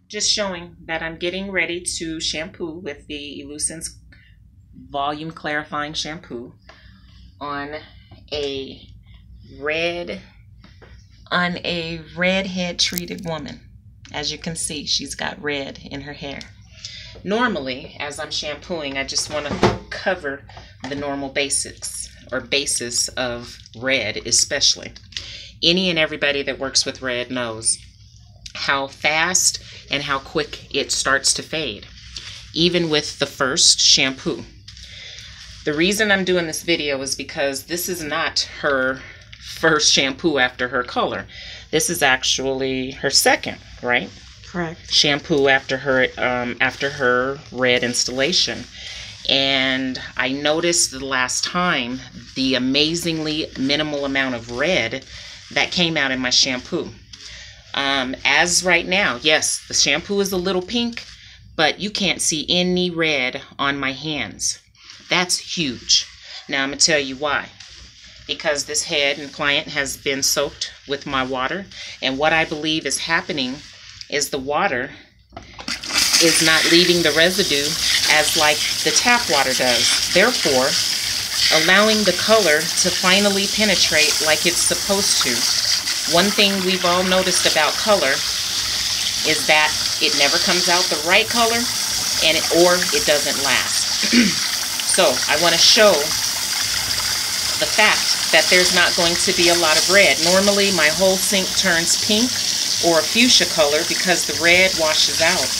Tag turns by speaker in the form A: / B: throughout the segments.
A: Just showing that I'm getting ready to shampoo with the Elucence Volume Clarifying Shampoo on a redhead treated woman. As you can see, she's got red in her hair. Normally, as I'm shampooing, I just want to cover the normal basics or basis of red, especially. Any and everybody that works with red knows how fast and how quick it starts to fade, even with the first shampoo. The reason I'm doing this video is because this is not her first shampoo after her color. This is actually her second, right?
B: Correct.
A: Shampoo after her red installation. And I noticed the last time the amazingly minimal amount of red that came out in my shampoo. As right now, yes, the shampoo is a little pink, but you can't see any red on my hands. That's huge. Now I'm going to tell you why. Because this head and client has been soaked with my water, and what I believe is happening is the water is not leaving the residue as like the tap water does. Therefore, allowing the color to finally penetrate like it's supposed to. One thing we've all noticed about color is that it never comes out the right color, or it doesn't last. So I want to show the fact that there's not going to be a lot of red. Normally my whole sink turns pink or a fuchsia color because the red washes out.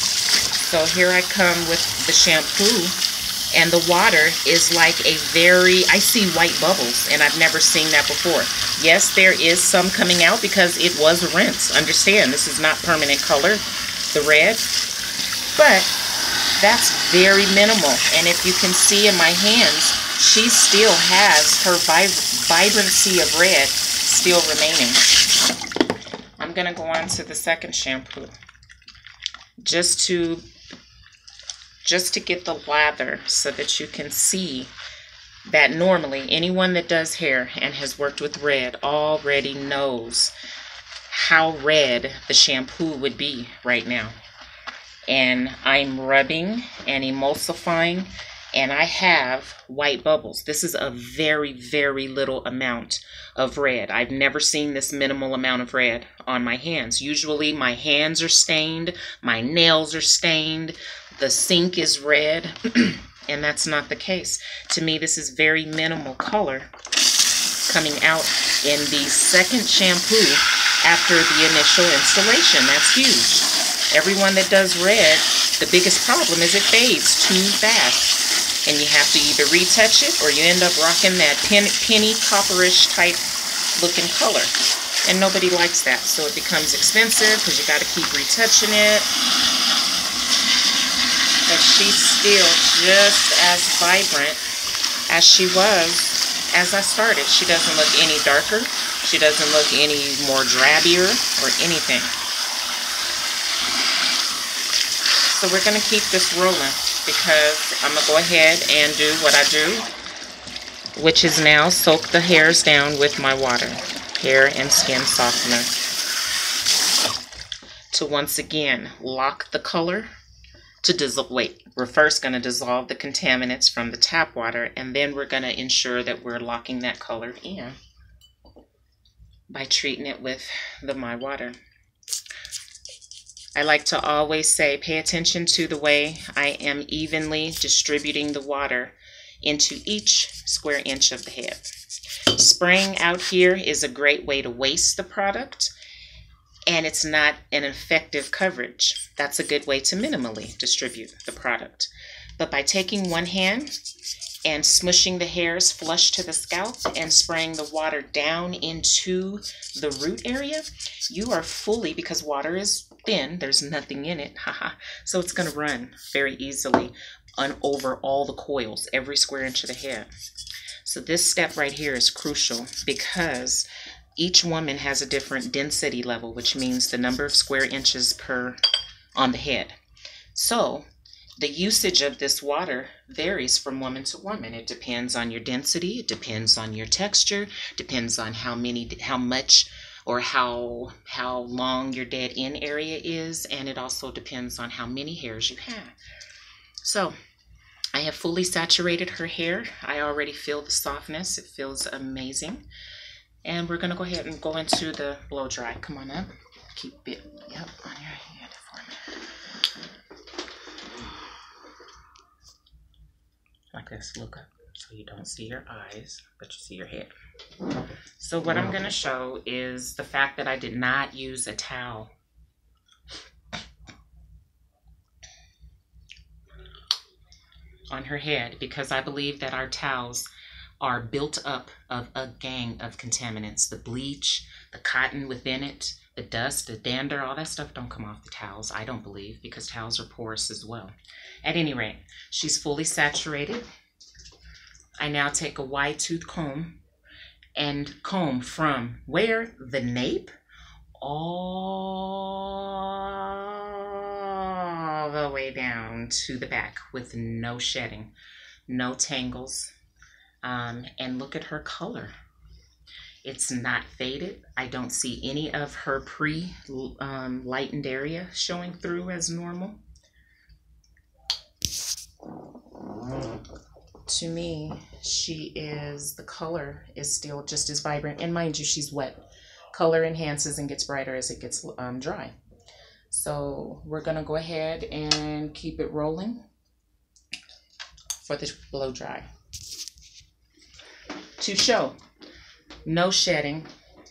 A: So here I come with the shampoo, and the water is like I see white bubbles, and I've never seen that before. Yes, there is some coming out because it was a rinse. Understand, this is not permanent color, the red, but that's very minimal. And if you can see in my hands, she still has her vibrancy of red still remaining. I'm going to go on to the second shampoo just to get the lather so that you can see that normally anyone that does hair and has worked with red already knows how red the shampoo would be right now. And I'm rubbing and emulsifying, and I have white bubbles. This is a very, very little amount of red. I've never seen this minimal amount of red on my hands. Usually my hands are stained, my nails are stained, the sink is red, and that's not the case. To me, this is very minimal color coming out in the second shampoo after the initial installation. That's huge. Everyone that does red, the biggest problem is it fades too fast. And you have to either retouch it or you end up rocking that penny copperish type looking color. And nobody likes that. So it becomes expensive because you got to keep retouching it. But she's still just as vibrant as she was as I started. She doesn't look any darker. She doesn't look any more drabbier or anything. So we're going to keep this rolling because I'm going to go ahead and do what I do, which is now soak the hairs down with my water, hair and skin softener, to once again lock the color to dissolve. Wait, we're first going to dissolve the contaminants from the tap water, and then we're going to ensure that we're locking that color in by treating it with the MYWater. I like to always say, pay attention to the way I am evenly distributing the water into each square inch of the head. Spraying out here is a great way to waste the product, and it's not an effective coverage. That's a good way to minimally distribute the product. But by taking one hand and smushing the hairs flush to the scalp and spraying the water down into the root area, you are fully, because water is thin, there's nothing in it, so it's going to run very easily over all the coils, every square inch of the head. So this step right here is crucial because each woman has a different density level, which means the number of square inches on the head. So the usage of this water varies from woman to woman. It depends on your density, it depends on your texture, depends on how much or how long your dead end area is, and it also depends on how many hairs you have. So I have fully saturated her hair. I already feel the softness. It feels amazing. And we're going to go ahead and go into the blow dry. Come on up. Keep it on your head for me. Like this. Look up so you don't see your eyes, but you see your head. So what I'm going to show is the fact that I did not use a towel. On her head, because I believe that our towels are built up of a gang of contaminants. The bleach, the cotton within it, the dust, the dander, all that stuff don't come off the towels, I don't believe, because towels are porous as well. At any rate, she's fully saturated. I now take a wide tooth comb and comb from where? The nape all the way down to the back with no shedding, no tangles. And look at her color. It's not faded. I don't see any of her lightened area showing through as normal. To me, the color is still just as vibrant. And mind you, she's wet. Color enhances and gets brighter as it gets dry. So we're gonna go ahead and keep it rolling for the blow dry. To show no shedding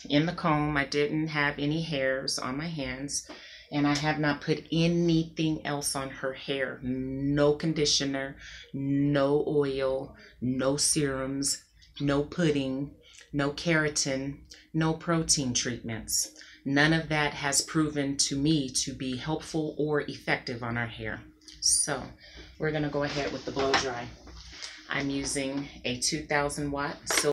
A: in the comb, I didn't have any hairs on my hands, and I have not put anything else on her hair. No conditioner, no oil, no serums, no pudding, no keratin, no protein treatments. None of that has proven to me to be helpful or effective on our hair. So we're going to go ahead with the blow dry. I'm using a 2000 watt silver